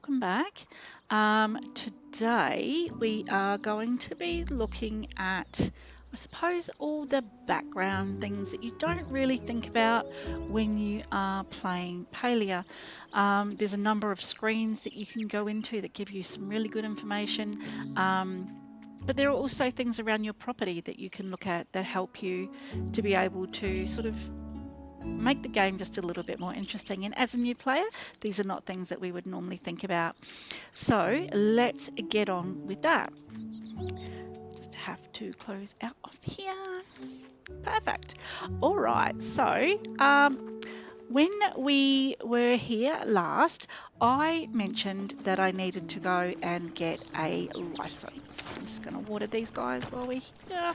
welcome back. Today we are going to be looking at, I suppose, all the background things that you don't really think about when you are playing Palia. There's a number of screens that you can go into that give you some really good information. But there are also things around your property that you can look at that help you to be able to sort of make the game just a little bit more interesting. And as a new player, these are not things that we would normally think about. So let's get on with that. Just have to close out of here. Perfect. All right. So when we were here last, I mentioned that I needed to go and get a license. I'm just going to water these guys while we're here.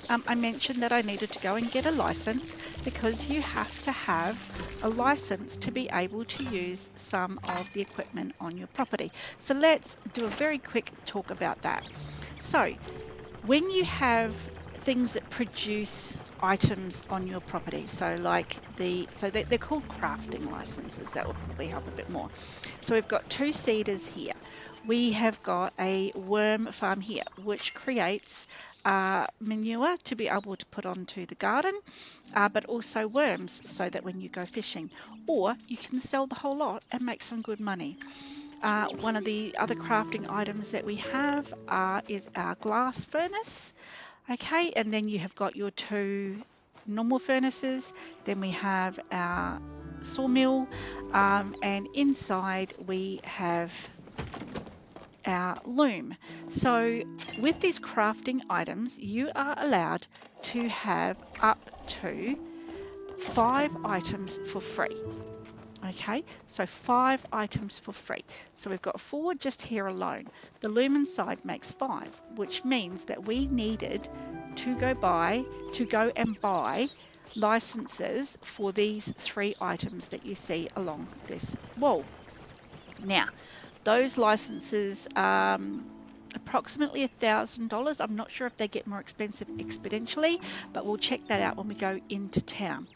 I mentioned that I needed to go and get a license because you have to have a license to be able to use some of the equipment on your property. So let's do a very quick talk about that. So when you have things that produce items on your property, so like they're called crafting licenses. That will probably help a bit more. So we've got two seeders here. We have got a worm farm here, which creates manure to be able to put onto the garden, but also worms so that when you go fishing, or you can sell the whole lot and make some good money. One of the other crafting items that we have is our glass furnace. Okay, and then you have got your two normal furnaces. Then we have our sawmill, and inside we have our loom. So with these crafting items, you are allowed to have up to 5 items for free. Okay, so 5 items for free. So we've got 4 just here alone. The loom inside makes 5, which means that we needed to go and buy licenses for these 3 items that you see along this wall. Now, those licenses, approximately $1,000. I'm not sure if they get more expensive exponentially, but we'll check that out when we go into town.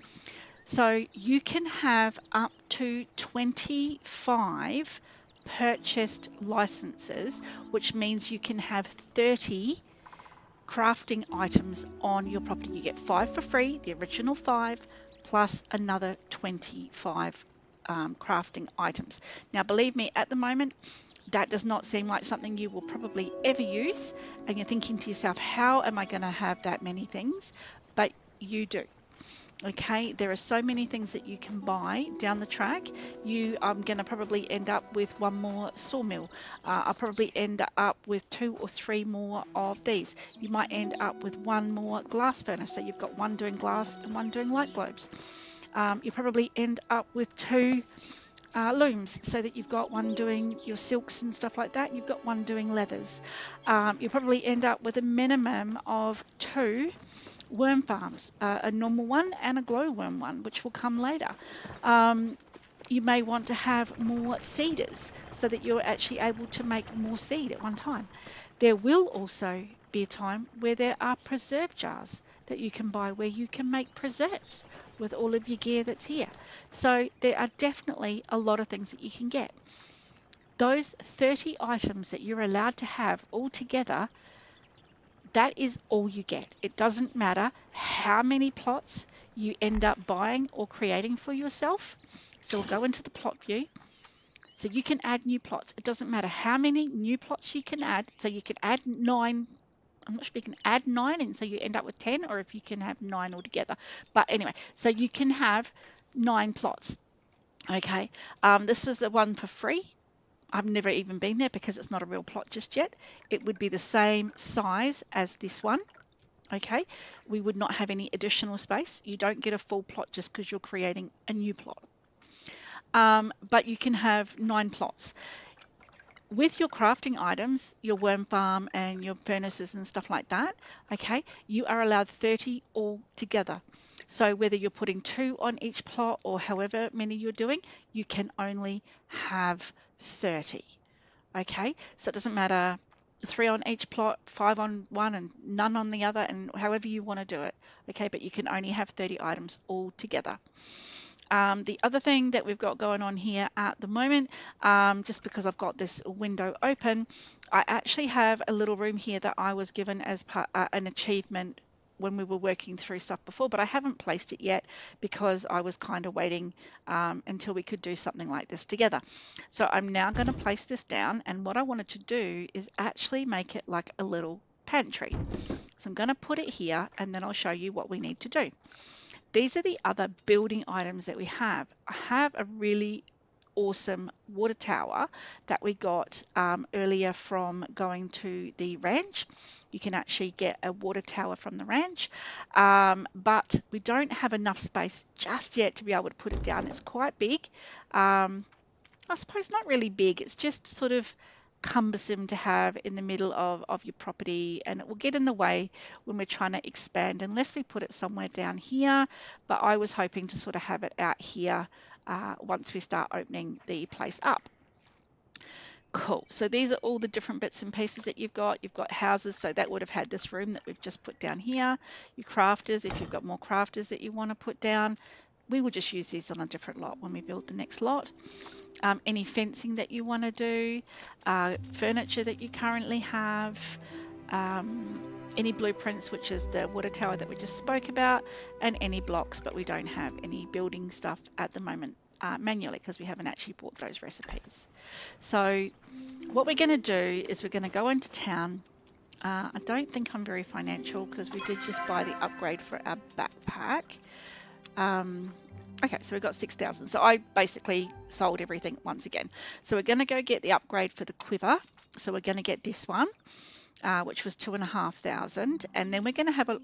So you can have up to 25 purchased licenses, which means you can have 30 crafting items on your property. You get 5 for free, the original 5, plus another 25 crafting items. Now, believe me, at the moment, that does not seem like something you will probably ever use. And you're thinking to yourself, how am I going to have that many things? But you do. Okay, there are so many things that you can buy down the track. You are going to probably end up with one more sawmill. I'll probably end up with 2 or 3 more of these. You might end up with one more glass furnace. So you've got one doing glass and one doing light globes. You probably end up with 2 looms, so that you've got one doing your silks and stuff like that. You've got one doing leathers. You'll probably end up with a minimum of 2 worm farms, a normal one and a glowworm one, which will come later. You may want to have more seeders so that you're actually able to make more seed at one time. There will also be a time where there are preserve jars that you can buy where you can make preserves with all of your gear that's here. So there are definitely a lot of things that you can get. Those 30 items that you're allowed to have all together, that is all you get. It doesn't matter how many plots you end up buying or creating for yourself. So we'll go into the plot view. So you can add new plots. It doesn't matter how many new plots you can add. So you can add 9. I'm not sure if you can add 9 and so you end up with 10, or if you can have 9 altogether. But anyway, so you can have 9 plots. Okay, this was the one for free. I've never even been there because it's not a real plot just yet. It would be the same size as this one. Okay, we would not have any additional space. You don't get a full plot just because you're creating a new plot. But you can have 9 plots. With your crafting items, your worm farm and your furnaces and stuff like that, okay, you are allowed 30 all together. So whether you're putting 2 on each plot or however many you're doing, you can only have 30. Okay, so it doesn't matter 3 on each plot, 5 on one and none on the other, and however you want to do it. Okay, but you can only have 30 items all together. The other thing that we've got going on here at the moment, just because I've got this window open, I actually have a little room here that I was given as part, an achievement when we were working through stuff before, but I haven't placed it yet because I was kind of waiting until we could do something like this together. So I'm now going to place this down, and what I wanted to do is actually make it like a little pantry. So I'm going to put it here, and then I'll show you what we need to do. These are the other building items that we have. I have a really awesome water tower that we got earlier from going to the ranch. You can actually get a water tower from the ranch, but we don't have enough space just yet to be able to put it down. It's quite big. I suppose not really big, it's just sort of cumbersome to have in the middle of your property, and it will get in the way when we're trying to expand unless we put it somewhere down here. But I was hoping to sort of have it out here once we start opening the place up. Cool. So these are all the different bits and pieces that you've got. You've got houses, so that would have had this room that we've just put down here. Your crafters, if you've got more crafters that you want to put down. We will just use these on a different lot when we build the next lot. Any fencing that you want to do, furniture that you currently have, any blueprints, which is the water tower that we just spoke about, and any blocks, but we don't have any building stuff at the moment manually because we haven't actually bought those recipes. So what we're going to do is we're going to go into town. I don't think I'm very financial because we did just buy the upgrade for our backpack. Okay, so we've got 6,000. So I basically sold everything once again. So we're going to go get the upgrade for the quiver. So we're going to get this one, which was 2,500. And then we're going to have a...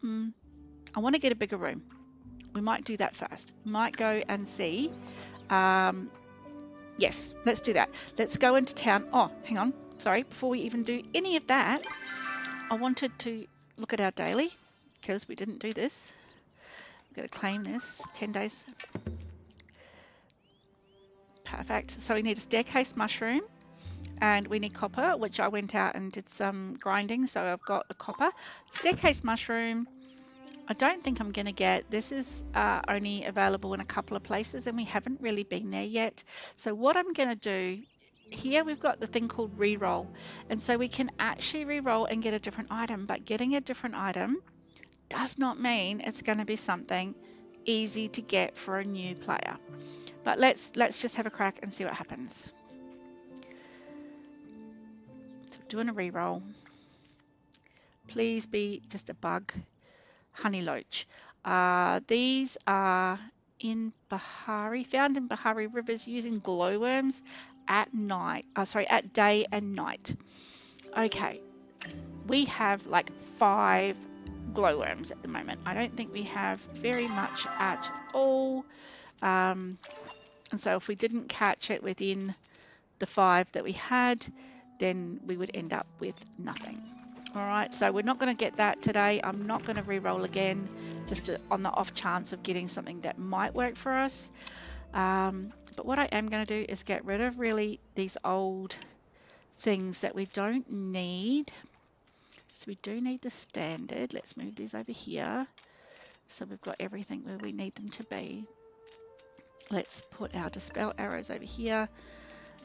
I want to get a bigger room. We might do that first. Might go and see. Yes, let's do that. Let's go into town. Oh, hang on. Sorry, before we even do any of that, I wanted to look at our daily because we didn't do this. Got to claim this, 10 days. Perfect. So we need a staircase mushroom and we need copper, which I went out and did some grinding. So I've got the copper. Staircase mushroom, I don't think I'm going to get. This is only available in a couple of places and we haven't really been there yet. So what I'm going to do, here we've got the thing called reroll. And so we can actually reroll and get a different item, but getting a different item does not mean it's going to be something easy to get for a new player. But let's just have a crack and see what happens. So doing a reroll. Please be just a bug. Honey loach. These are in Bahari, found in Bahari rivers using glowworms at night. At day and night. Okay, we have like 5 glowworms at the moment. I don't think we have very much at all. And so if we didn't catch it within the 5 that we had, then we would end up with nothing. All right, so we're not going to get that today. I'm not going to re-roll again, just on the off chance of getting something that might work for us. But what I am going to do is get rid of really these old things that we don't need. So we do need the standard. Let's move these over here. So we've got everything where we need them to be. Let's put our dispel arrows over here.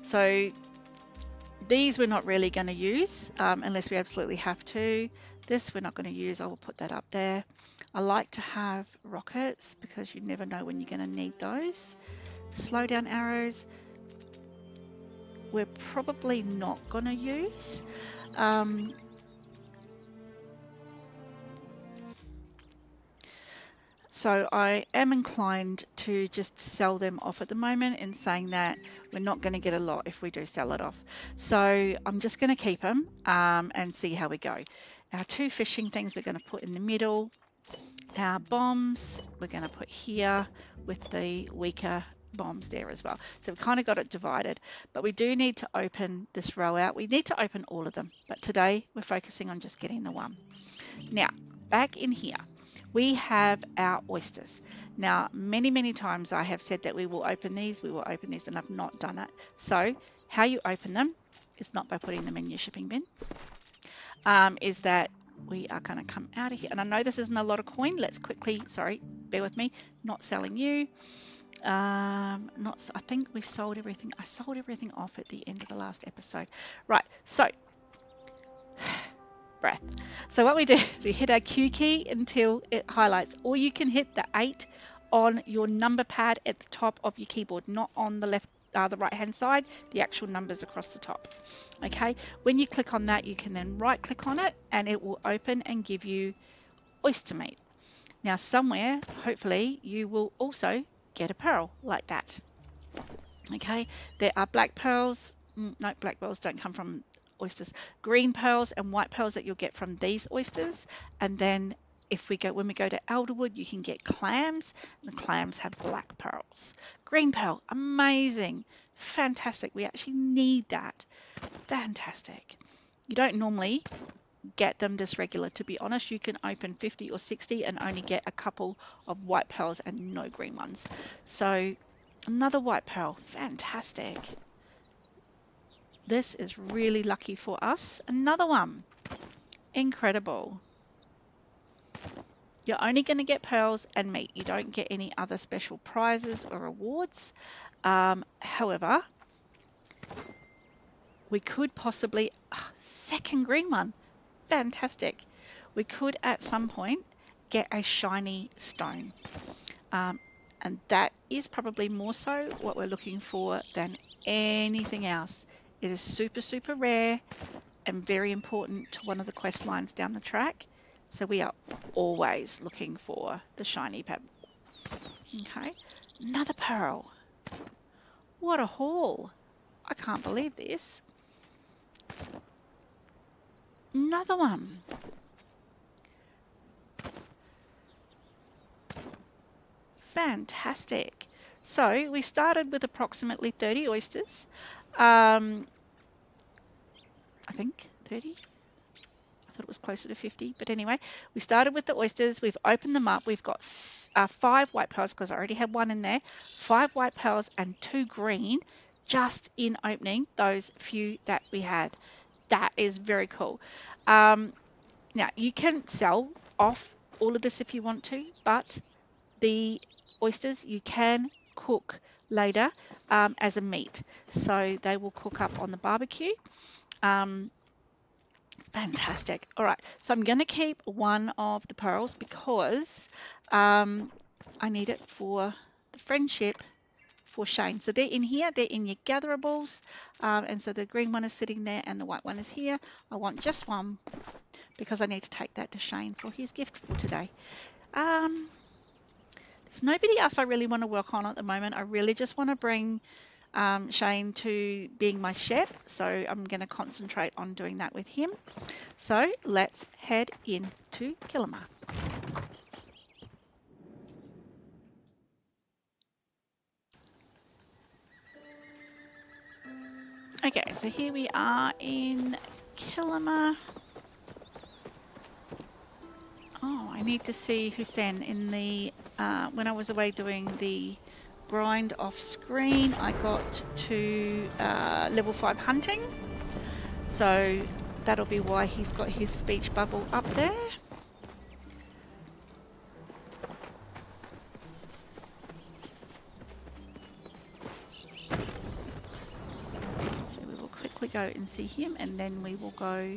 So these we're not really going to use unless we absolutely have to. This we're not going to use. I will put that up there. I like to have rockets because you never know when you're going to need those. Slow down arrows we're probably not going to use. So I am inclined to just sell them off at the moment, in saying that we're not going to get a lot if we do sell it off. So I'm just going to keep them and see how we go. Our 2 fishing things we're going to put in the middle. Our bombs we're going to put here with the weaker bombs there as well. So we've kind of got it divided, but we do need to open this row out. We need to open all of them, but today we're focusing on just getting the one. Now, back in here, we have our oysters. Now, many times I have said that we will open these, and I've not done it. So how you open them is not by putting them in your shipping bin, is that we are going to come out of here. And I know this isn't a lot of coin. Let's quickly, sorry, bear with me, not selling you. Not, I think we sold everything. I sold everything off at the end of the last episode. Right, so breath. So what we do is we hit our Q key until it highlights, or you can hit the 8 on your number pad at the top of your keyboard, not on the left, the right hand side, the actual numbers across the top. Okay, when you click on that, you can then right click on it and it will open and give you oyster meat. Now somewhere, hopefully, you will also get a pearl like that. Okay, there are black pearls. No, black pearls don't come from oysters. Green pearls and white pearls that you'll get from these oysters. And then when we go to Elderwood, you can get clams. And the clams have black pearls. Green pearl, amazing, fantastic. We actually need that. Fantastic. You don't normally get them this regular, to be honest. You can open 50 or 60 and only get a couple of white pearls and no green ones. So another white pearl, fantastic. This is really lucky for us. Another one, incredible. You're only going to get pearls and meat. You don't get any other special prizes or rewards. However, we could possibly, second green one, fantastic. We could at some point get a shiny stone. And that is probably more so what we're looking for than anything else. It is super, super rare and very important to one of the quest lines down the track. So we are always looking for the shiny pebble. Okay, another pearl. What a haul. I can't believe this. Another one. Fantastic. So we started with approximately 30 oysters. I think 30. I thought it was closer to 50, but anyway, we started with the oysters. We've opened them up. We've got 5 white pearls because I already had one in there. 5 white pearls and 2 green just in opening those few that we had. That is very cool. Now, you can sell off all of this if you want to, but the oysters you can cook later as a meat. So they will cook up on the barbecue. Fantastic. All right, so I'm going to keep one of the pearls because I need it for the friendship for Shane. So they're in here, they're in your gatherables, and so the green one is sitting there and the white one is here. I want just one because I need to take that to Shane for his gift for today. There's nobody else I really want to work on at the moment. I really just want to bring Shane to being my chef, so I'm going to concentrate on doing that with him. So let's head into Killamar. Okay, so here we are in Killamar. Oh, I need to see Hussein in the, when I was away doing the grind off screen, I got to level 5 hunting. So that'll be why he's got his speech bubble up there. So we will quickly go and see him and then we will go,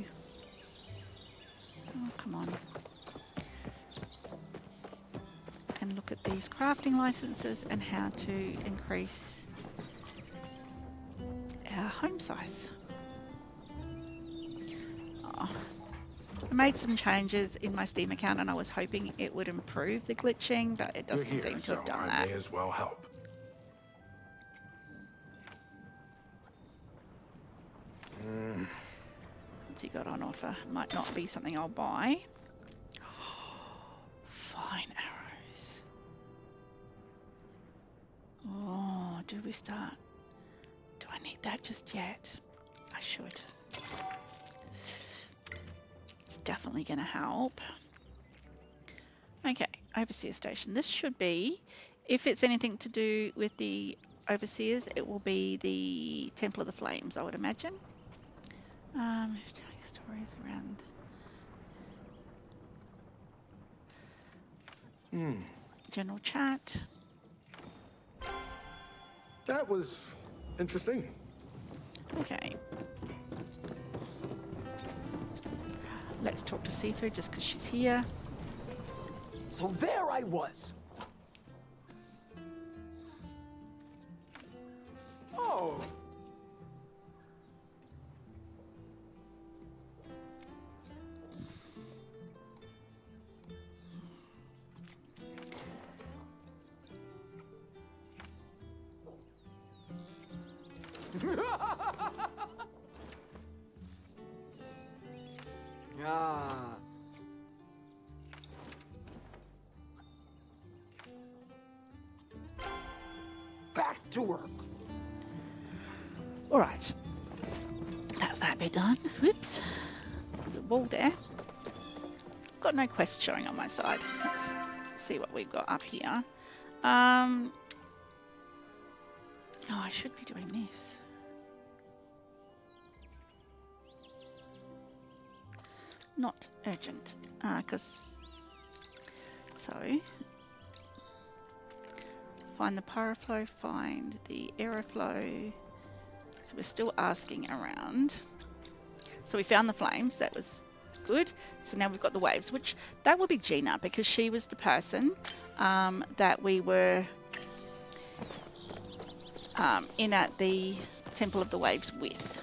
oh, come on. And look at these crafting licenses and how to increase our home size. Oh, I made some changes in my Steam account and I was hoping it would improve the glitching, but it doesn't seem to have done that. I may as well help. What's he got on offer? Might not be something I'll buy. Fine arrows. Oh, do we start? Do I need that just yet? I should. It's definitely going to help. Okay, overseer station. This should be, if it's anything to do with the overseers, it will be the Temple of the Flames, I would imagine. Telling stories around. General chat. That was interesting. Okay. Let's talk to Seafood just because she's here. So there I was. Oh, Ah. Back to work. All right. That's that bit done. Whoops. There's a wall there. Got no quest showing on my side. Let's see what we've got up here. Oh, I should be doing this. Not urgent, so find the pyroflow, find the aeroflow. So we're still asking around. So we found the flames, that was good. So now we've got the waves, which that will be Gina because she was the person that we were in at the Temple of the Waves with.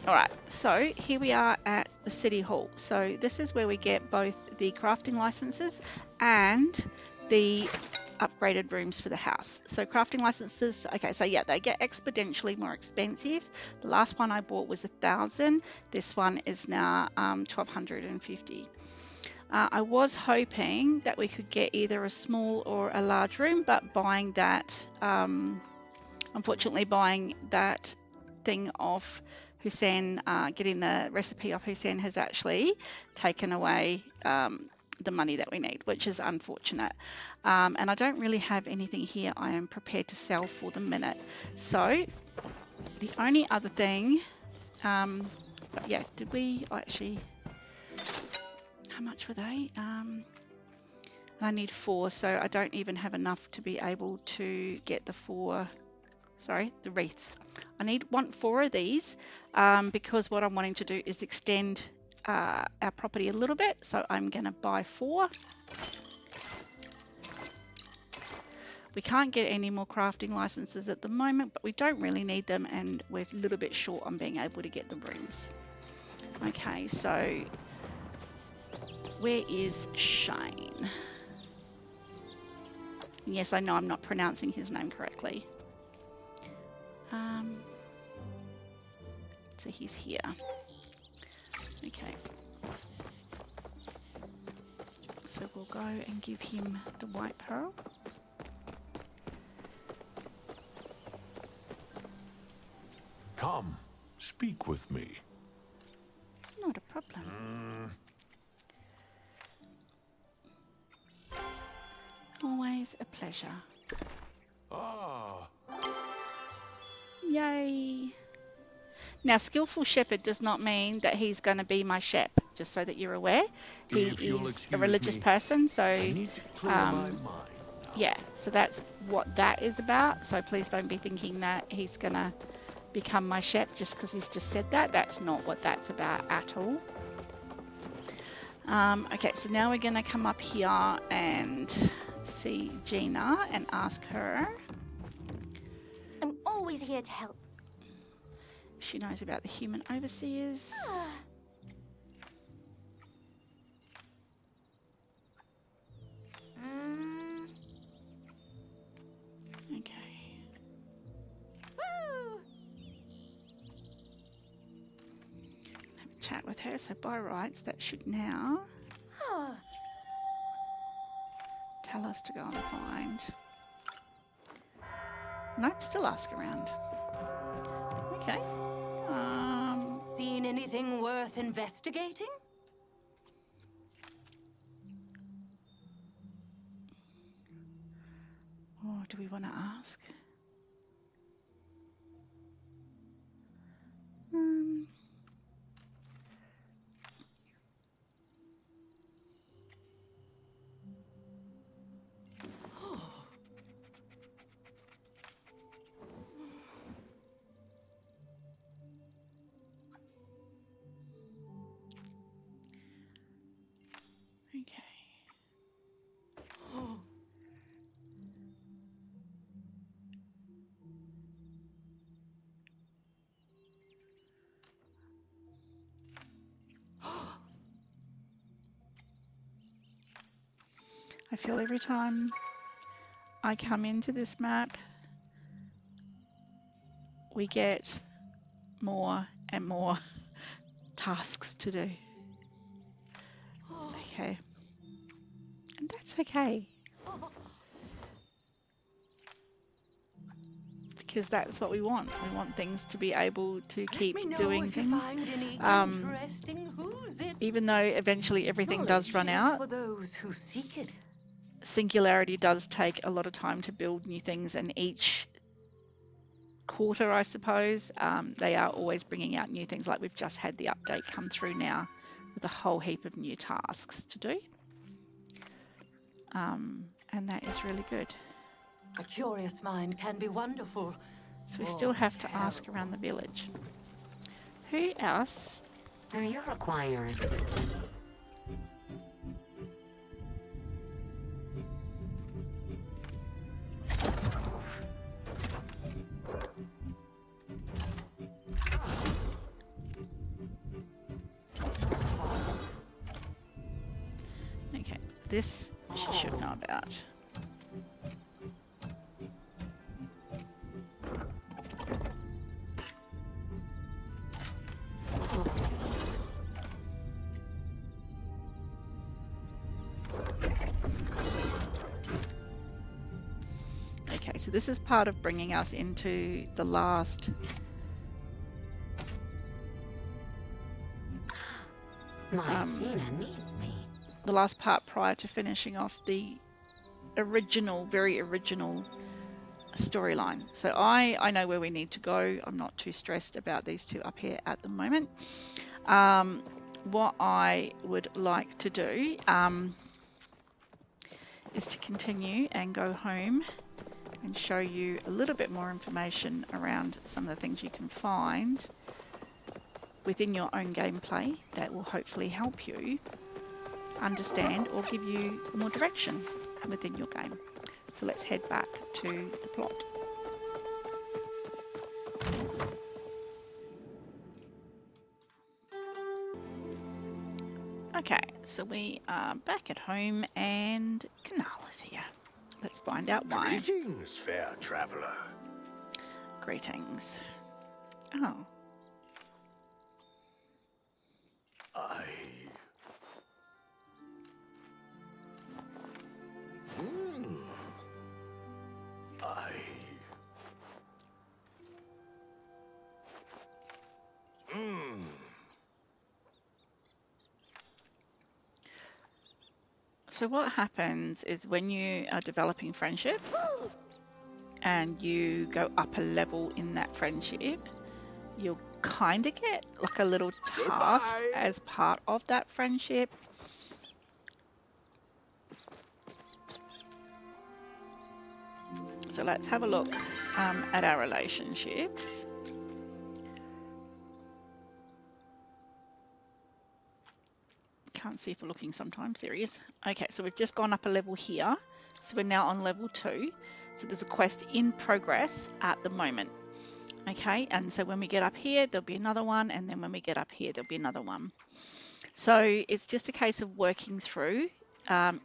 All right, so here we are at the City Hall. So this is where we get both the crafting licenses and the upgraded rooms for the house. So crafting licenses, okay, so yeah, they get exponentially more expensive. The last one I bought was 1,000. This one is now 1,250. I was hoping that we could get either a small or a large room, but buying that, unfortunately buying that thing off Hussein, getting the recipe off Hussein has actually taken away the money that we need, which is unfortunate. And I don't really have anything here I am prepared to sell for the minute. So the only other thing, but yeah, did we actually, how much were they? I need 4, so I don't even have enough to be able to get the 4, sorry, the wreaths. I want 4 of these because what I'm wanting to do is extend our property a little bit. So I'm going to buy 4. We can't get any more crafting licenses at the moment, but we don't really need them, and we're a little bit short on being able to get the rooms. Okay, so where is Shane? Yes, I know I'm not pronouncing his name correctly. So he's here. Okay. So we'll go and give him the white pearl. Come, speak with me. Not a problem. Always a pleasure. Ah. Yay. Now, skillful shepherd does not mean that he's going to be my shep, just so that you're aware. He is a religious person, so I need to clear my mind now. yeah, so that's what that is about. So please don't be thinking that he's going to become my shep just because he's just said that. That's not what that's about at all. Okay, so now we're going to come up here and see Gina and ask her. I'm always here to help. She knows about the human overseers. Okay. Woo! Have a chat with her. So by rights, that should now tell us to go and find. Nope, still ask around. Okay. Seen anything worth investigating? Or do we want to ask? Okay. I feel every time I come into this map, we get more and more tasks to do. Okay. And that's okay. Because that's what we want. We want things to be able to Let me keep know doing if you things. find any Um, interesting who's-its. Even though eventually everything does Knowledge run is out, for those who seek it. Singularity does take a lot of time to build new things, and each quarter, I suppose, they are always bringing out new things. Like we've just had the update come through now with a whole heap of new tasks to do. And that is really good. A curious mind can be wonderful. So we still Or have to ask terrible. around the village. Who else? Do you require assistance? Okay, this she should know about. Okay, so this is part of bringing us into the last My Gina needs me. the last part prior to finishing off the original, very original storyline. So I know where we need to go. I'm not too stressed about these two up here at the moment. What I would like to do is to continue and go home and show you a little bit more information around some of the things you can find within your own gameplay that will hopefully help you understand or give you more direction within your game. So let's head back to the plot. Okay, so we are back at home and Canal is here. Let's find out why. Greetings, fair traveler. Greetings. Oh, I... Hmm. I... Hmm. so what happens is when you are developing friendships and you go up a level in that friendship, you'll kind of get like a little task Goodbye. as part of that friendship. So let's have a look at our relationships. Can't see for looking sometimes. There he is. Okay, so we've just gone up a level here. So we're now on level 2. So there's a quest in progress at the moment. Okay, and so when we get up here, there'll be another one. And then when we get up here, there'll be another one. So it's just a case of working through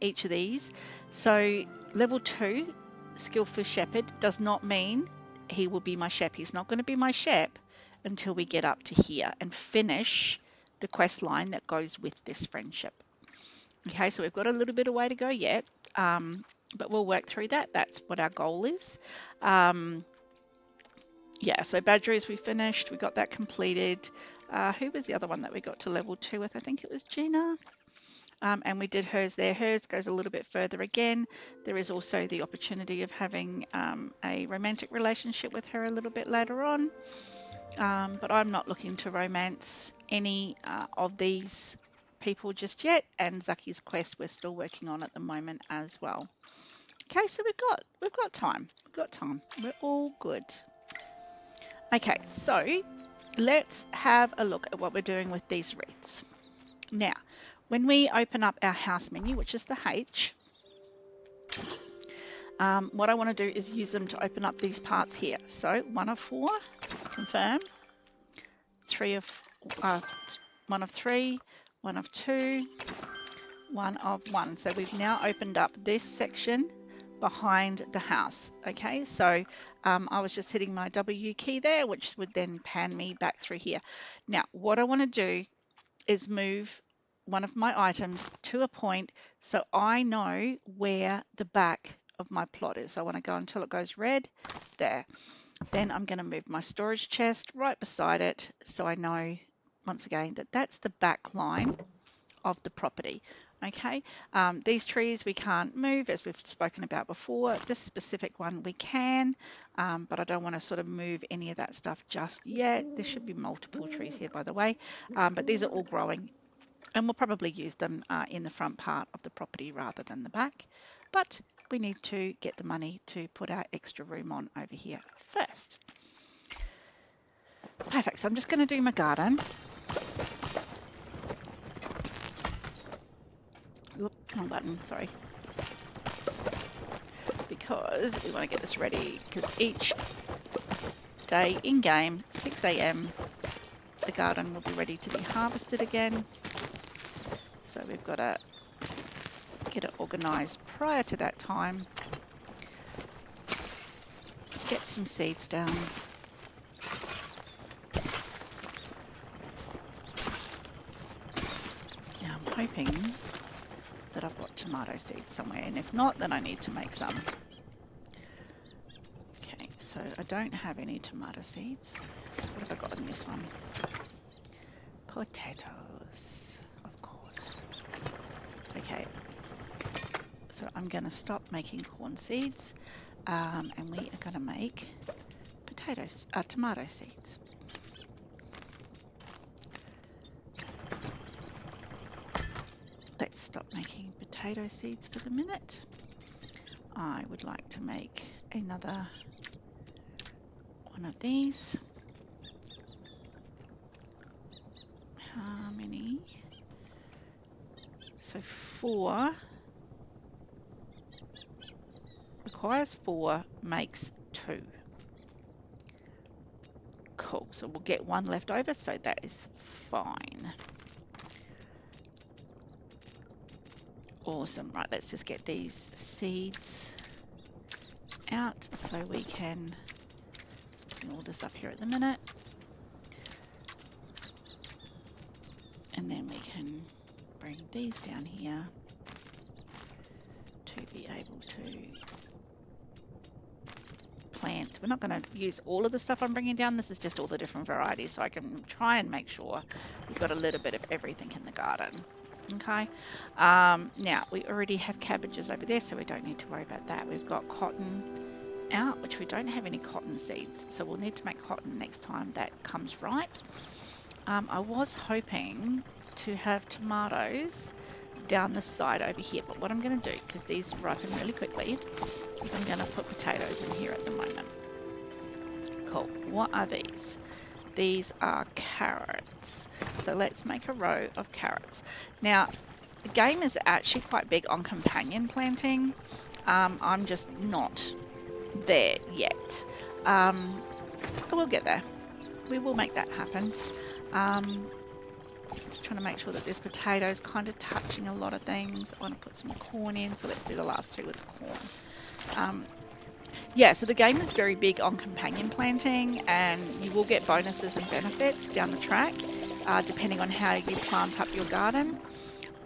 each of these. So level 2, Skillful Shepherd, does not mean he will be my shep. He's not going to be my shep until we get up to here and finish the quest line that goes with this friendship. Okay, so we've got a little bit of way to go yet, but we'll work through that. That's what our goal is. Yeah, so Badgers we finished. We got that completed. Who was the other one that we got to level 2 with? I think it was Gina. And we did hers there. Hers goes a little bit further again. There is also the opportunity of having a romantic relationship with her a little bit later on. But I'm not looking to romance any of these people just yet. And Zaki's quest we're still working on at the moment as well. Okay, so we've got time. We've got time. We're all good. Okay, so let's have a look at what we're doing with these wreaths. Now, When we open up our house menu, which is the H, what I want to do is use them to open up these parts here. So 1 of 4, confirm, 3 of 1 of 3, 1 of 2, 1 of 1. So we've now opened up this section behind the house. Okay, so I was just hitting my W key there, which would then pan me back through here. Now, what I want to do is move one of my items to a point so I know where the back of my plot is. So I want to go until it goes red there. Then I'm going to move my storage chest right beside it so I know once again that that's the back line of the property. Okay, these trees we can't move, as we've spoken about before. This specific one we can, but I don't want to sort of move any of that stuff just yet. There should be multiple trees here, by the way, but these are all growing, and we'll probably use them in the front part of the property rather than the back. But we need to get the money to put our extra room on over here first. Perfect, so I'm just going to do my garden. Oop, wrong button, sorry. Because we want to get this ready, because each day in game, 6 a.m, the garden will be ready to be harvested again. So we've got to get it organised prior to that time. Get some seeds down. Now I'm hoping that I've got tomato seeds somewhere, and if not, then I need to make some. Okay, so I don't have any tomato seeds. What have I got in this one? Potatoes, of course. Okay, so I'm going to stop making corn seeds, and we are going to make tomato seeds. Let's stop making potato seeds for the minute. I would like to make another one of these. How many? So 4 requires 4, makes 2. Cool, so we'll get 1 left over, so that is fine. Awesome, right, let's just get these seeds out so we can, just putting all this up here at the minute. And then we can bring these down here to be able to plant. We're not going to use all of the stuff I'm bringing down. This is just all the different varieties, so I can try and make sure we've got a little bit of everything in the garden. Okay, now we already have cabbages over there, so we don't need to worry about that. We've got cotton out, which we don't have any cotton seeds, so we'll need to make cotton next time that comes ripe. I was hoping to have tomatoes down the side over here, but what I'm going to do, because these ripen really quickly, is I'm going to put potatoes in here at the moment. Cool. What are these? These are carrots. So let's make a row of carrots. Now, the game is actually quite big on companion planting. I'm just not there yet. But we'll get there. We will make that happen. Just trying to make sure that there's potatoes kind of touching a lot of things. I want to put some corn in, so let's do the last 2 with the corn. Yeah, so the game is very big on companion planting, and you will get bonuses and benefits down the track, depending on how you plant up your garden.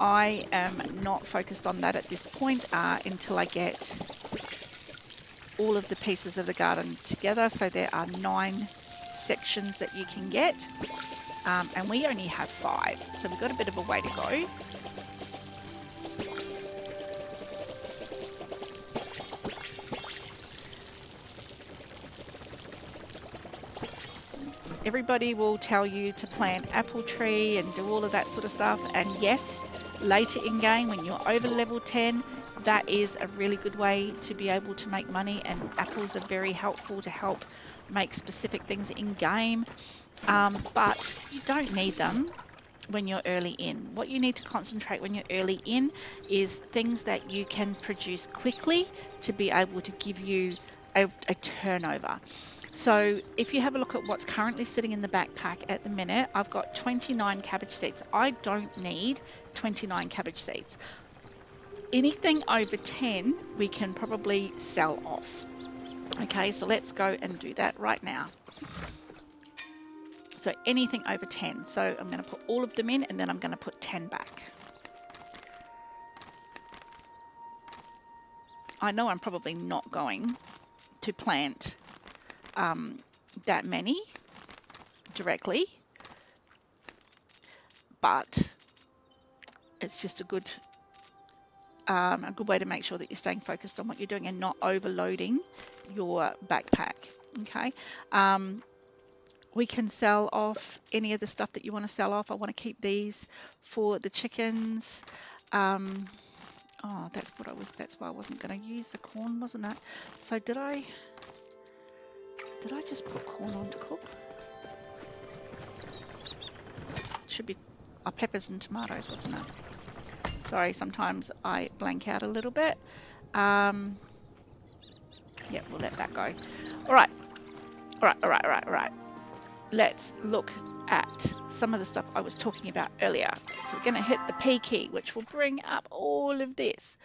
I am not focused on that at this point until I get all of the pieces of the garden together. So there are 9 sections that you can get, and we only have 5, so we've got a bit of a way to go. Everybody will tell you to plant apple tree and do all of that sort of stuff, and yes, later in game when you're over level 10, that is a really good way to be able to make money, and apples are very helpful to help make specific things in game, but you don't need them when you're early in. What you need to concentrate when you're early in is things that you can produce quickly to be able to give you a turnover. So if you have a look at what's currently sitting in the backpack at the minute, I've got 29 cabbage seeds. I don't need 29 cabbage seeds. Anything over 10, we can probably sell off. Okay, so let's go and do that right now. So anything over 10. So I'm going to put all of them in and then I'm going to put 10 back. I know I'm probably not going to plant that many directly, but it's just a good way to make sure that you're staying focused on what you're doing and not overloading your backpack. Okay. We can sell off any of the stuff that you want to sell off. I want to keep these for the chickens. Oh, that's why I wasn't going to use the corn, wasn't it? So did I just put corn on to cook? Should be peppers and tomatoes, wasn't it? Sorry, sometimes I blank out a little bit. Yeah, we'll let that go. All right. Let's look at some of the stuff I was talking about earlier. So we're going to hit the P key, which will bring up all of this.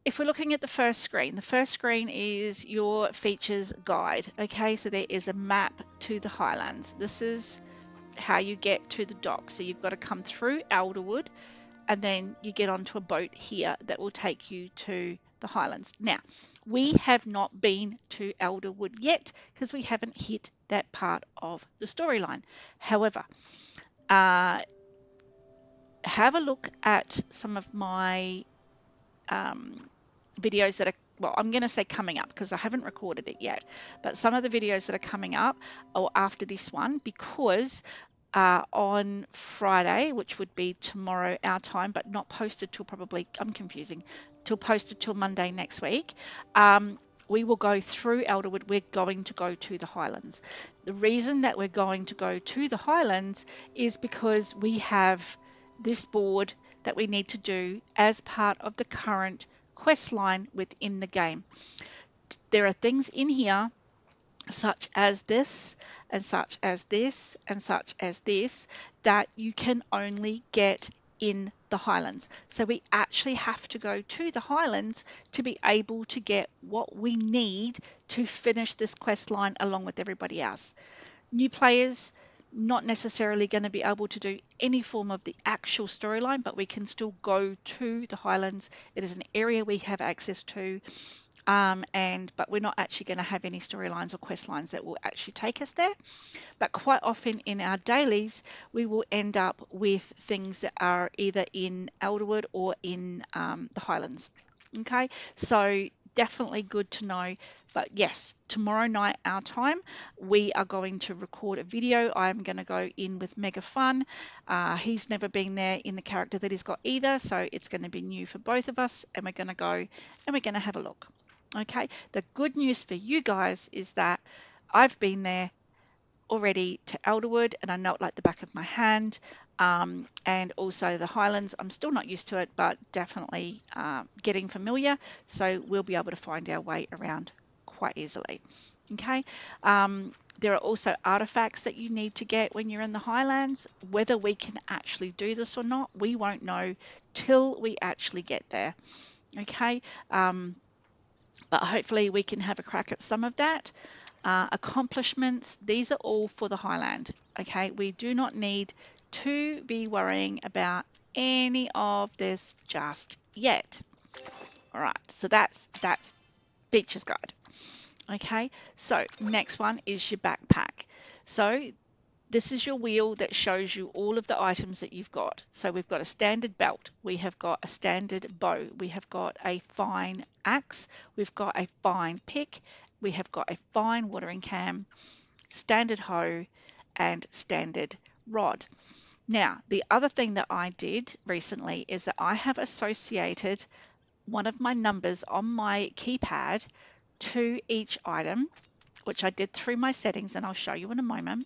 If we're looking at the first screen is your features guide. Okay, so there is a map to the Highlands. This is how you get to the dock. So you've got to come through Elderwood and then you get onto a boat here that will take you to the Highlands. Now, we have not been to Elderwood yet because we haven't hit that part of the storyline. However, have a look at some of my videos that are, well, I'm going to say coming up because I haven't recorded it yet, but some of the videos that are coming up or after this one, because on Friday, which would be tomorrow our time, but not posted till probably, posted till Monday next week. We will go through Elderwood. We're going to go to the Highlands. The reason that we're going to go to the Highlands is because we have this board that we need to do as part of the current quest line within the game. There are things in here such as this and such as this and such as this that you can only get in the Highlands. So we actually have to go to the Highlands to be able to get what we need to finish this quest line along with everybody else. New players not necessarily going to be able to do any form of the actual storyline, but we can still go to the Highlands. It is an area we have access to. But we're not actually going to have any storylines or quest lines that will actually take us there. But quite often in our dailies, we will end up with things that are either in Elderwood or in the Highlands. Okay, so definitely good to know. But yes, tomorrow night our time, we are going to record a video. I'm going to go in with Mega Fun. He's never been there in the character that he's got either, so it's going to be new for both of us, and we're going to go and we're going to have a look. Okay, the good news for you guys is that I've been there already to Elderwood and I know it like the back of my hand. And also the Highlands, I'm still not used to it, but definitely getting familiar. So we'll be able to find our way around quite easily. Okay. There are also artifacts that you need to get when you're in the Highlands. Whether we can actually do this or not, we won't know till we actually get there. Okay. But hopefully we can have a crack at some of that. Accomplishments, these are all for the Highland. Okay, we do not need to be worrying about any of this just yet. All right, so that's Beacher's Guide. Okay, so next one is your backpack. So this is your wheel that shows you all of the items that you've got. So we've got a standard belt, we have got a standard bow, we have got a fine axe, we've got a fine pick, we have got a fine watering can, standard hoe, and standard rod. Now, the other thing that I did recently is that I have associated one of my numbers on my keypad to each item, which I did through my settings, and I'll show you in a moment.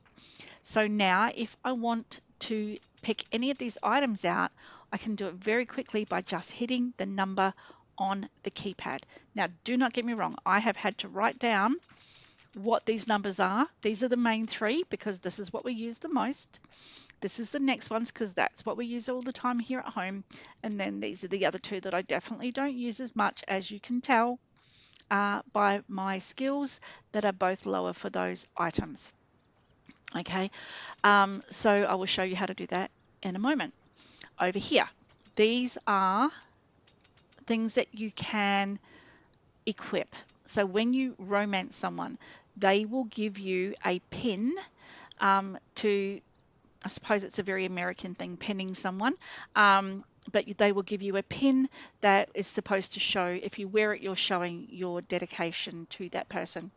So now if I want to pick any of these items out, I can do it very quickly by just hitting the number on the keypad. Now, do not get me wrong, I have had to write down what these numbers are. These are the main three because this is what we use the most. This is the next ones because that's what we use all the time here at home. And then these are the other two that I definitely don't use as much, as you can tell by my skills that are both lower for those items. Okay, so I will show you how to do that in a moment. Over here, these are things that you can equip. So when you romance someone, they will give you a pin to, I suppose it's a very American thing, pinning someone. But they will give you a pin that is supposed to show, if you wear it, you're showing your dedication to that person.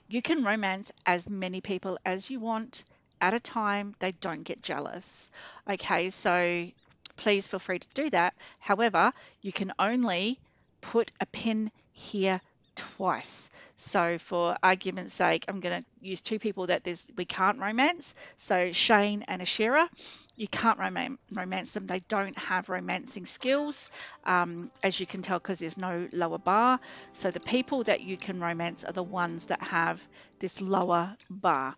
You can romance as many people as you want at a time. They don't get jealous. Okay, so please feel free to do that. However, you can only put a pin here twice. So for argument's sake, I'm going to use two people that we can't romance. So Shane and Ashira, you can't romance them. They don't have romancing skills, as you can tell, because there's no lower bar. So the people that you can romance are the ones that have this lower bar.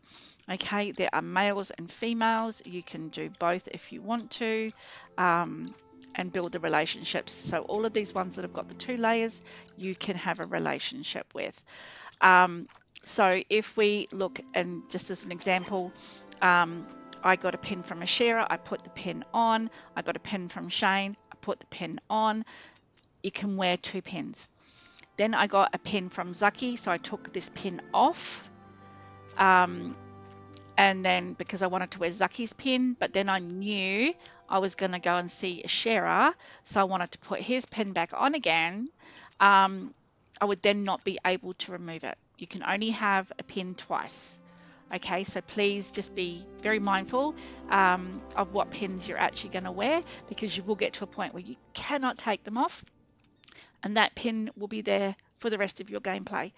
Okay, there are males and females. You can do both if you want to, and build the relationships. So all of these ones that have got the 2 layers, you can have a relationship with. So if we look, and just as an example, I got a pin from Ashira, I put the pin on. I got a pin from Shane, I put the pin on. You can wear 2 pins. Then I got a pin from Zaki, so I took this pin off. And then because I wanted to wear Zaki's pin, but then I knew I was going to go and see Shera, so I wanted to put his pin back on again. I would then not be able to remove it. You can only have a pin twice. Okay, so please just be very mindful of what pins you're actually going to wear, because you will get to a point where you cannot take them off, and that pin will be there for the rest of your gameplay.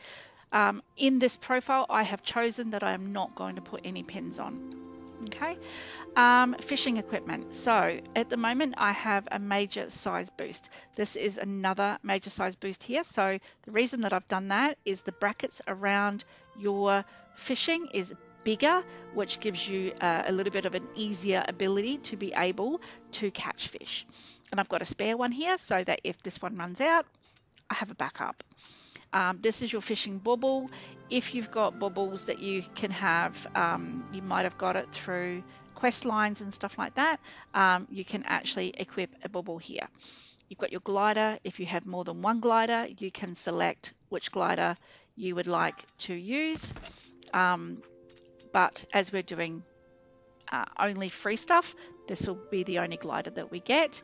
In this profile, I have chosen that I am not going to put any pins on. Okay, fishing equipment. So at the moment, I have a major size boost. This is another major size boost here. So the reason that I've done that is the brackets around your fishing is bigger, which gives you a little bit of an easier ability to be able to catch fish. And I've got a spare one here so that if this one runs out, I have a backup. This is your fishing bauble. If you've got baubles that you can have, you might have got it through quest lines and stuff like that, you can actually equip a bauble here. You've got your glider. If you have more than one glider, you can select which glider you would like to use. But as we're doing only free stuff, this will be the only glider that we get.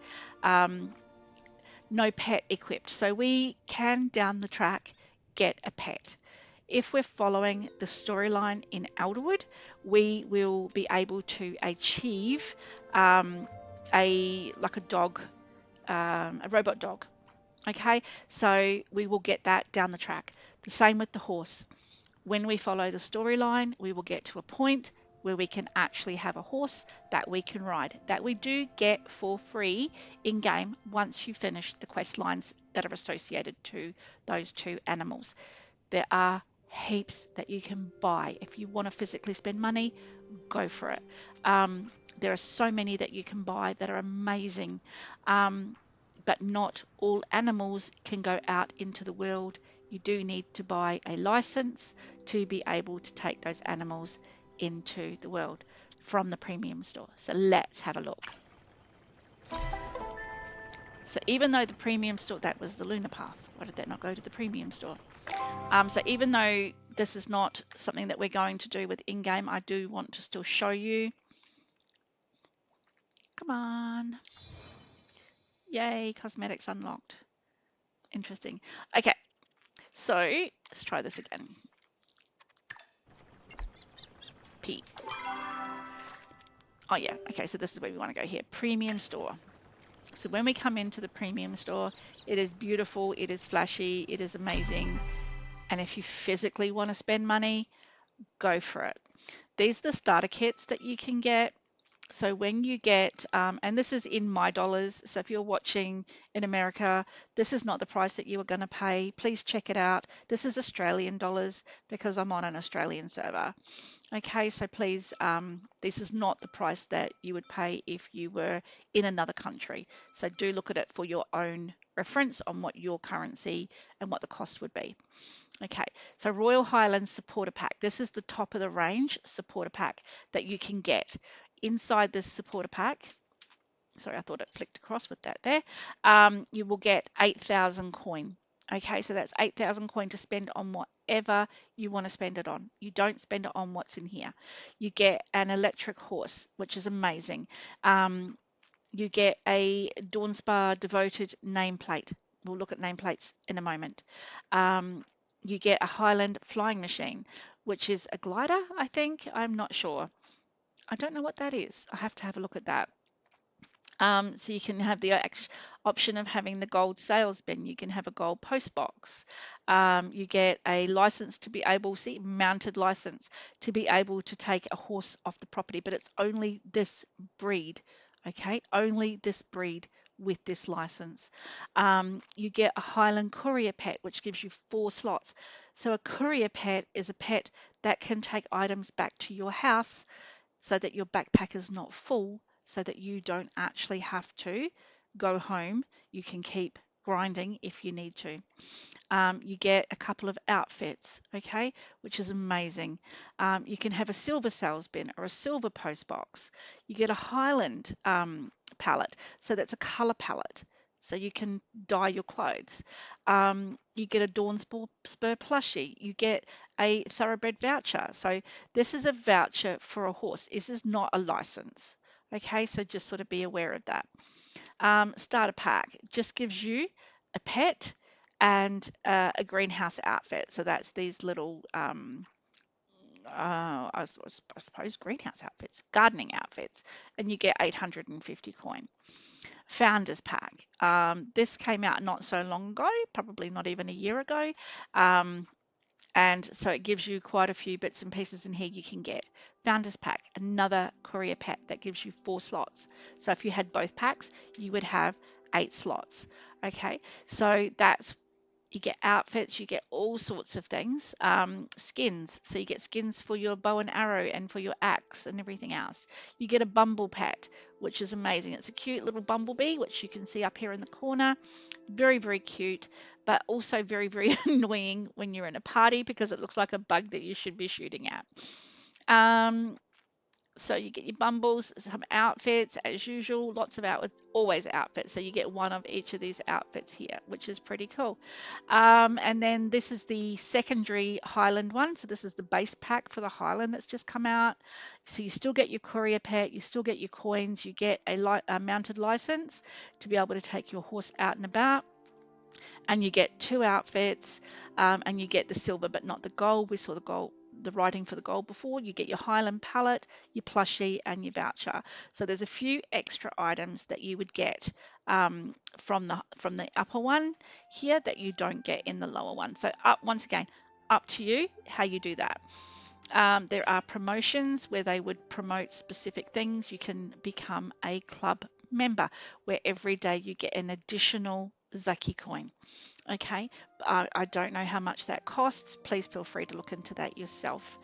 No pet equipped. So we can down the track get a pet. If we're following the storyline in Elderwood, we will be able to achieve a dog, a robot dog. Okay, so we will get that down the track. The same with the horse. When we follow the storyline, we will get to a point where we can actually have a horse that we can ride, that we do get for free in game once you finish the quest lines that are associated to those 2 animals. There are heaps that you can buy. If you want to physically spend money, go for it. There are so many that you can buy that are amazing, but not all animals can go out into the world. You do need to buy a license to be able to take those animals into the world from the premium store. So let's have a look. So even though the premium store, that was the Lunar Path. Why did that not go to the premium store? So even though this is not something that we're going to do with in-game, I do want to still show you. Come on. Yay, cosmetics unlocked. Interesting. Okay, so let's try this again. P. Oh yeah, okay, so this is where we want to go here. Premium store. So when we come into the premium store, it is beautiful, it is flashy, it is amazing. And if you physically want to spend money, go for it. These are the starter kits that you can get. So when you get, and this is in my dollars, so if you're watching in America, this is not the price that you are going to pay. Please check it out. This is Australian dollars because I'm on an Australian server. Okay, so please, this is not the price that you would pay if you were in another country. So do look at it for your own reference on what your currency and what the cost would be. Okay, so Royal Highlands supporter pack. This is the top of the range supporter pack that you can get. Inside this supporter pack, sorry, I thought it flicked across with that there, you will get 8,000 coin. Okay, so that's 8,000 coin to spend on whatever you want to spend it on. You don't spend it on what's in here. You get an electric horse, which is amazing. You get a Dawn Spa devoted nameplate. We'll look at nameplates in a moment. You get a Highland flying machine, which is a glider, I think. I'm not sure. I don't know what that is. I have to have a look at that. So you can have the option of having the gold sales bin. You can have a gold post box. You get a license to be able, see, mounted license to be able to take a horse off the property, but it's only this breed, okay? Only this breed with this license. You get a Highland courier pet, which gives you 4 slots. So a courier pet is a pet that can take items back to your house so that your backpack is not full, so that you don't actually have to go home. You can keep grinding if you need to. You get a couple of outfits, okay, which is amazing. You can have a silver sales bin or a silver post box. You get a Highland palette, so that's a color palette. So you can dye your clothes. You get a Dawn Spur plushie. You get a thoroughbred voucher. So this is a voucher for a horse. This is not a license. Okay, so just sort of be aware of that. Starter pack just gives you a pet and a greenhouse outfit. So that's these little, I suppose, greenhouse outfits, gardening outfits, and you get 850 coin. Founders pack. This came out not so long ago, probably not even a year ago. Um, and so it gives you quite a few bits and pieces in here you can get. Founders pack, another courier pet that gives you 4 slots. So if you had both packs, you would have 8 slots. Okay, so that's, you get outfits, you get all sorts of things. Skins, so you get skins for your bow and arrow and for your axe and everything else. You get a bumble pet, which is amazing. It's a cute little bumblebee, which you can see up here in the corner. Very, very cute, but also very, very annoying when you're in a party because it looks like a bug that you should be shooting at. So you get your bumbles, some outfits as usual, lots of outfits, always outfits. So you get one of each of these outfits here, which is pretty cool. And then this is the secondary Highland one. So this is the base pack for the Highland that's just come out. So you still get your courier pet, you still get your coins, you get a mounted license to be able to take your horse out and about, and you get 2 outfits, and you get the silver but not the gold. We saw the gold, the writing for the gold before. You get your Highland palette, your plushie, and your voucher. So there's a few extra items that you would get from the upper one here that you don't get in the lower one. So once again, up to you how you do that. There are promotions where they would promote specific things. You can become a club member where every day you get an additional Zaki coin. Okay, I don't know how much that costs. Please feel free to look into that yourself.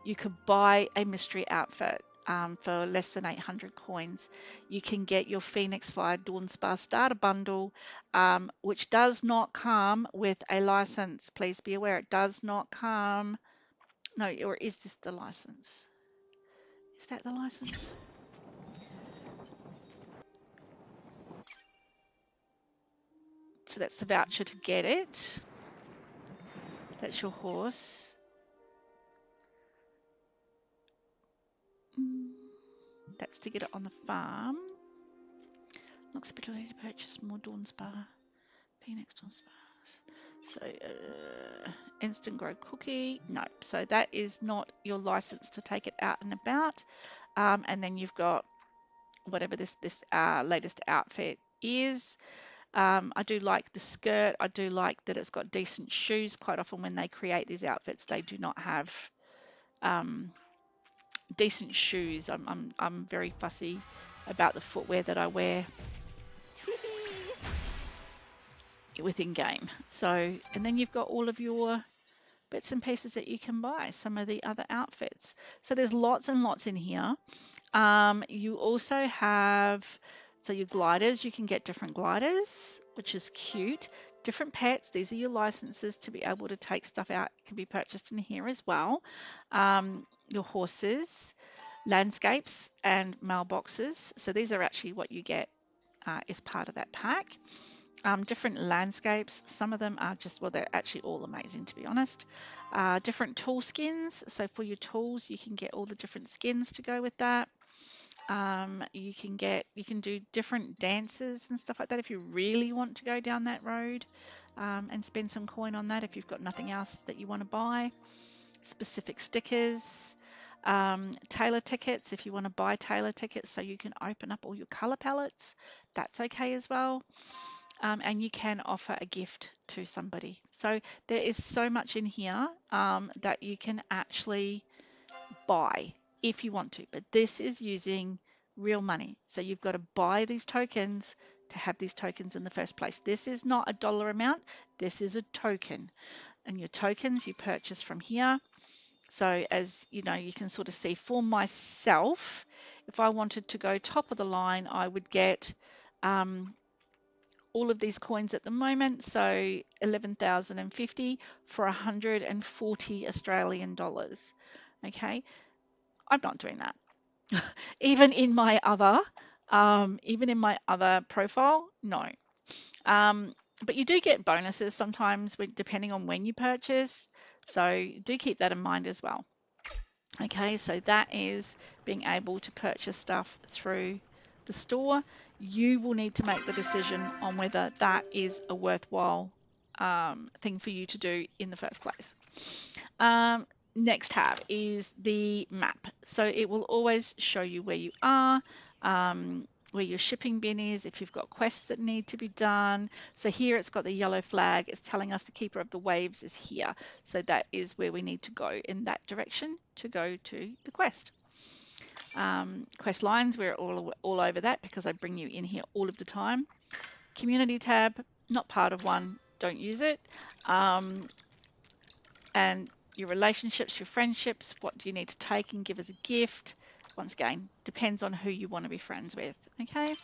You could buy a mystery outfit for less than 800 coins. You can get your Phoenix Fire Dawn Spa starter bundle, which does not come with a license. Please be aware it does not come. No, or is this the license? Is that the license? So that's the voucher to get it. That's your horse. That's to get it on the farm. Looks ability to purchase more Dawn Spa. Phoenix Dawn Spas. So, instant grow cookie. No. So that is not your license to take it out and about. And then you've got whatever this latest outfit is. I do like the skirt. I do like that it's got decent shoes. Quite often when they create these outfits, they do not have decent shoes. I'm very fussy about the footwear that I wear within game. So, and then you've got all of your bits and pieces that you can buy, some of the other outfits. So there's lots and lots in here. You also have, so your gliders, you can get different gliders, which is cute. Different pets, these are your licenses to be able to take stuff out, can be purchased in here as well. Your horses, landscapes, and mailboxes. So these are actually what you get as part of that pack. Different landscapes, some of them are just, well, they're actually all amazing to be honest. Different tool skins, so for your tools you can get all the different skins to go with that. You can do different dances and stuff like that if you really want to go down that road, and spend some coin on that if you've got nothing else that you want to buy. Specific stickers, tailor tickets if you want to buy tailor tickets so you can open up all your color palettes, that's okay as well. And you can offer a gift to somebody. So there is so much in here that you can actually buy if you want to, but this is using real money. So you've got to buy these tokens to have these tokens in the first place. This is not a dollar amount, this is a token. And your tokens you purchase from here. So as you know, you can sort of see for myself, if I wanted to go top of the line, I would get all of these coins at the moment, so 11,050 for 140 Australian dollars. Okay, I'm not doing that. even in my other, even in my other profile, no. But you do get bonuses sometimes depending on when you purchase, so do keep that in mind as well. Okay, so that is being able to purchase stuff through the store. You will need to make the decision on whether that is a worthwhile thing for you to do in the first place. Next tab is the map. So it will always show you where you are, where your shipping bin is, if you've got quests that need to be done. So here it's got the yellow flag. It's telling us the Keeper of the Waves is here. So that is where we need to go in that direction to go to the quest. Quest lines, we're all over that because I bring you in here all of the time. Community tab, not part of one, don't use it. And your relationships, your friendships, what do you need to take and give as a gift? Once again, depends on who you want to be friends with, okay?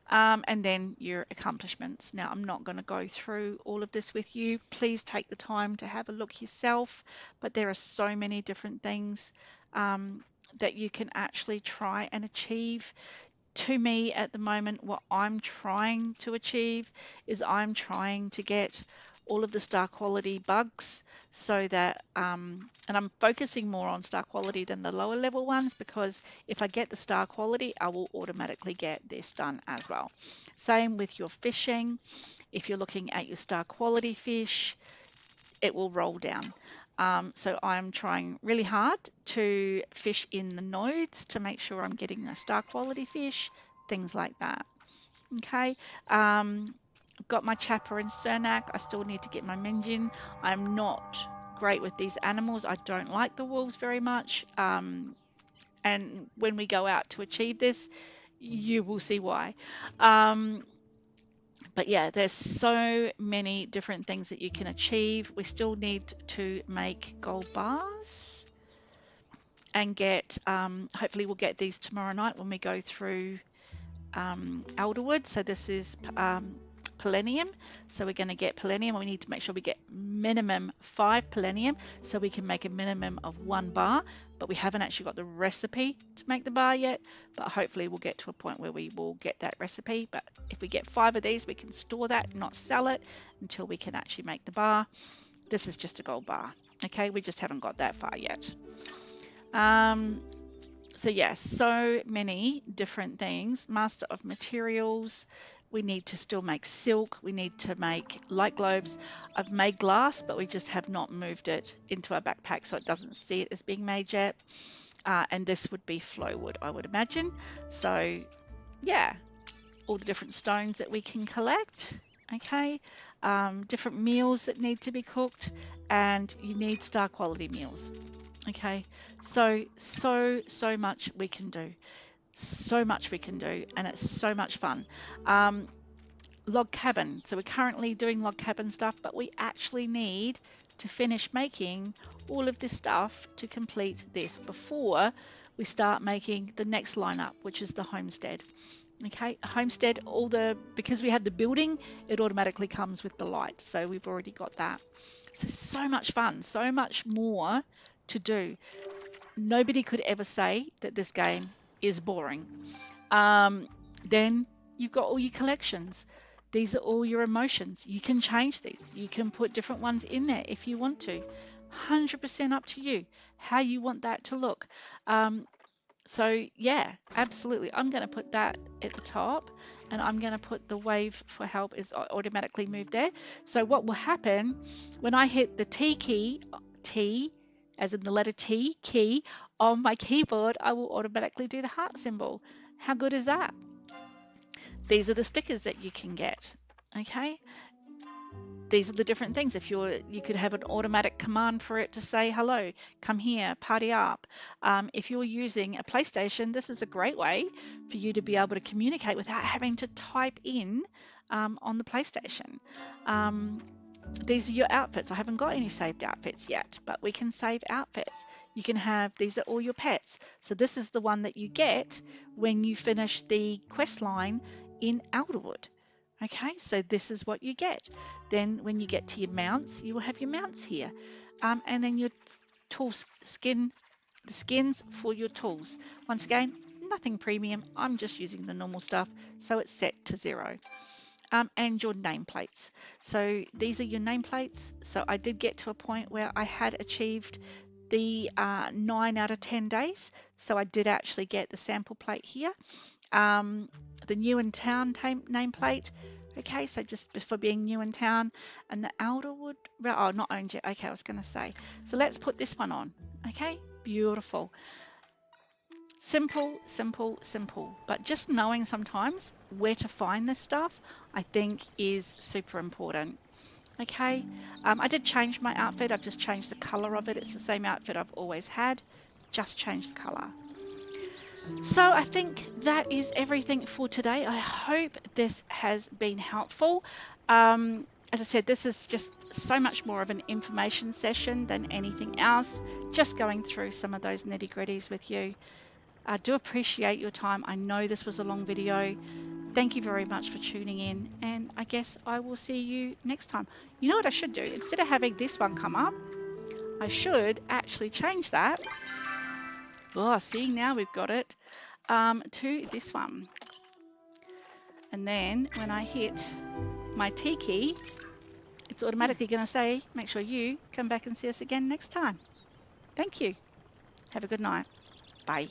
And then your accomplishments. Now, I'm not going to go through all of this with you. Please take the time to have a look yourself, but there are so many different things that you can actually try and achieve. To me, at the moment, what I'm trying to achieve is I'm trying to get all of the star quality bugs so that, and I'm focusing more on star quality than the lower level ones, because if I get the star quality, I will automatically get this done as well. Same with your fishing. If you're looking at your star quality fish, it will roll down. So I'm trying really hard to fish in the nodes to make sure I'm getting a star quality fish, things like that. Okay. I've got my Chapper and Cernak. I still need to get my Menjin. I'm not great with these animals. I don't like the wolves very much. And when we go out to achieve this, you will see why. But yeah, there's so many different things that you can achieve. We still need to make gold bars and get, hopefully we'll get these tomorrow night when we go through Elderwood. So this is Palladium. So we're going to get Palladium. We need to make sure we get minimum 5 Palladium so we can make a minimum of 1 bar. But we haven't actually got the recipe to make the bar yet. But hopefully we'll get to a point where we will get that recipe. But if we get 5 of these, we can store that, not sell it until we can actually make the bar. This is just a gold bar. Okay, we just haven't got that far yet. So yes, so many different things. Master of Materials. We need to still make silk. We need to make light globes. I've made glass, but we just have not moved it into our backpack, so it doesn't see it as being made yet. And this would be flowwood, I would imagine. So yeah, all the different stones that we can collect. Okay, different meals that need to be cooked, and you need star quality meals. Okay, so much we can do. So much we can do, and it's so much fun. Um, Log cabin. So we're currently doing log cabin stuff, but we actually need to finish making all of this stuff to complete this before we start making the next lineup, which is the homestead. Okay, homestead, because we have the building, it automatically comes with the light. So we've already got that. So much fun, so much more to do. Nobody could ever say that this game is boring. Um, then you've got all your collections. These are all your emotions. You can change these. You can put different ones in there if you want to. 100% up to you how you want that to look. Um, so yeah, absolutely. I'm going to put that at the top, and I'm going to put the wave for help is automatically moved there. So what will happen when I hit the T key, T as in the letter T key on my keyboard, I will automatically do the heart symbol. How good is that? These are the stickers that you can get. Okay, these are the different things. If you could have an automatic command for it to say hello, come here, party up. If you're using a PlayStation, this is a great way for you to be able to communicate without having to type in on the PlayStation. Um, these are your outfits. I haven't got any saved outfits yet, but we can save outfits. You can have, these are all your pets. So this is the one that you get when you finish the quest line in Elderwood. Okay, so this is what you get. Then when you get to your mounts, you will have your mounts here. And then your tool skin, the skins for your tools. Once again, nothing premium. I'm just using the normal stuff, so it's set to 0. And your nameplates. So these are your nameplates. So I did get to a point where I had achieved the 9 out of 10 days. So I did actually get the sample plate here. The new in town nameplate. Okay, so just for being new in town, and the Alderwood, oh, not owned yet. Okay, I was going to say. So let's put this one on. Okay, beautiful. Simple, simple, simple. But just knowing sometimes where to find this stuff, I think is super important. Okay, I did change my outfit. I've just changed the color of it. It's the same outfit I've always had, just changed the color. So I think that is everything for today. I hope this has been helpful. As I said, this is just so much more of an information session than anything else, just going through some of those nitty gritties with you. I do appreciate your time. I know this was a long video. Thank you very much for tuning in, and I guess I will see you next time. You know what I should do? Instead of having this one come up, I should actually change that. Oh, see, now we've got it to this one. And then when I hit my T key, it's automatically going to say, make sure you come back and see us again next time. Thank you. Have a good night. Bye.